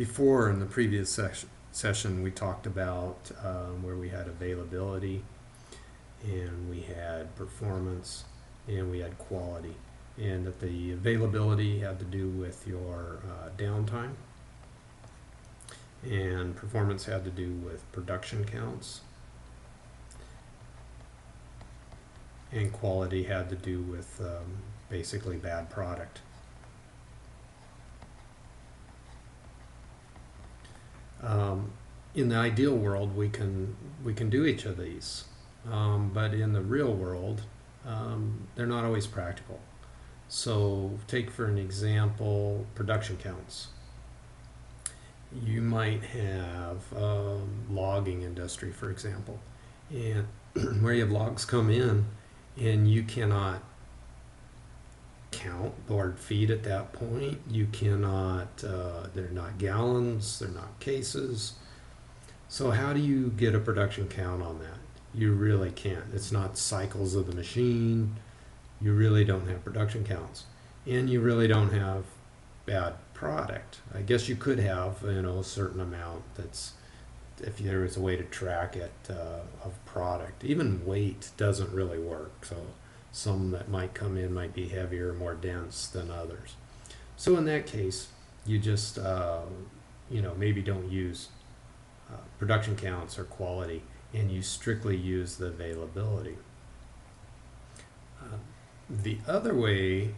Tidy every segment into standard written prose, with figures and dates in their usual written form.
Before, in the previous session, we talked about where we had availability, and we had performance, and we had quality. And that the availability had to do with your downtime, and performance had to do with production counts, and quality had to do with basically bad product. In the ideal world, we can do each of these, but in the real world, they're not always practical. So, take for an example production counts. You might have logging industry, for example, and where you have logs come in, and you cannot count board feet at that point. You cannot, they're not gallons, they're not cases. So how do you get a production count on that? You really can't. It's not cycles of the machine. You really don't have production counts. And you really don't have bad product. I guess you could have, a certain amount that's, if there was a way to track it of product. Even weight doesn't really work. So some that might come in might be heavier, more dense than others. So in that case, you just, maybe don't use production counts or quality, and you strictly use the availability. The other way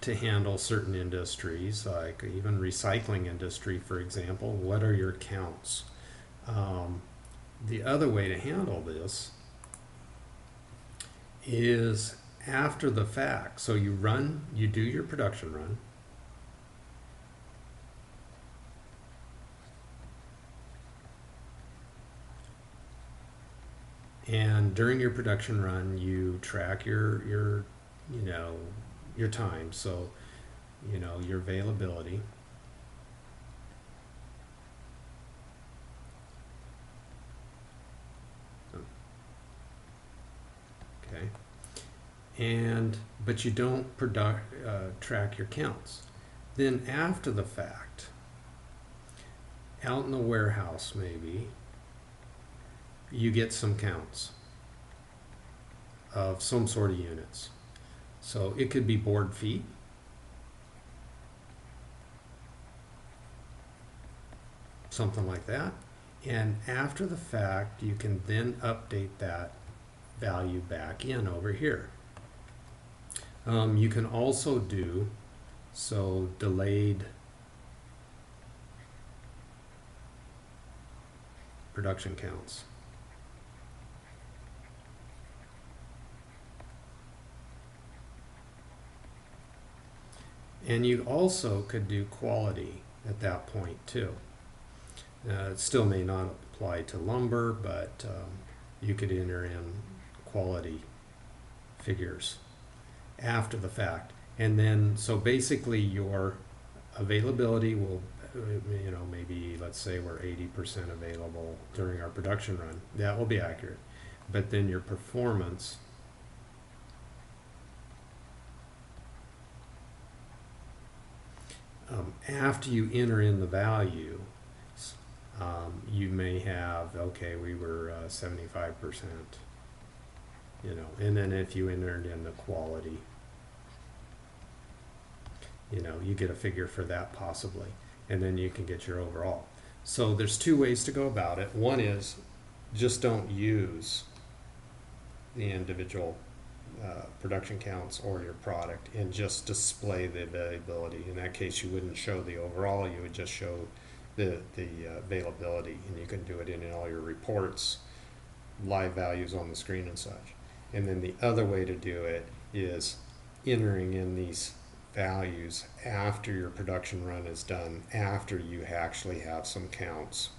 to handle certain industries, like even recycling industry, for example, what are your counts? The other way to handle this is after the fact. So you do your production run, and during your production run you track your time, so your availability, okay, but you don't track your counts. Then after the fact, out in the warehouse maybe, you get some counts of some sort of units. So it could be board feet, something like that. And after the fact, you can then update that value back in over here. You can also do delayed production counts. And you also could do quality at that point too. It still may not apply to lumber, but you could enter in quality figures after the fact. And then, so basically your availability will, maybe let's say we're 80% available during our production run. That will be accurate. But then your performance, after you enter in the value, you may have, okay, we were 75%, and then if you entered in the quality, you get a figure for that possibly, and then you can get your overall. So there's two ways to go about it. One is just don't use the individual production counts or your product, and just display the availability. In that case, you wouldn't show the overall, you would just show the availability, and you can do it in all your reports, live values on the screen and such. And then the other way to do it is entering in these values after your production run is done, after you actually have some counts,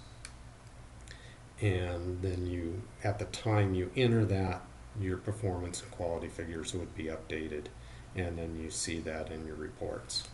and then at the time you enter that, your performance and quality figures would be updated, and then you see that in your reports.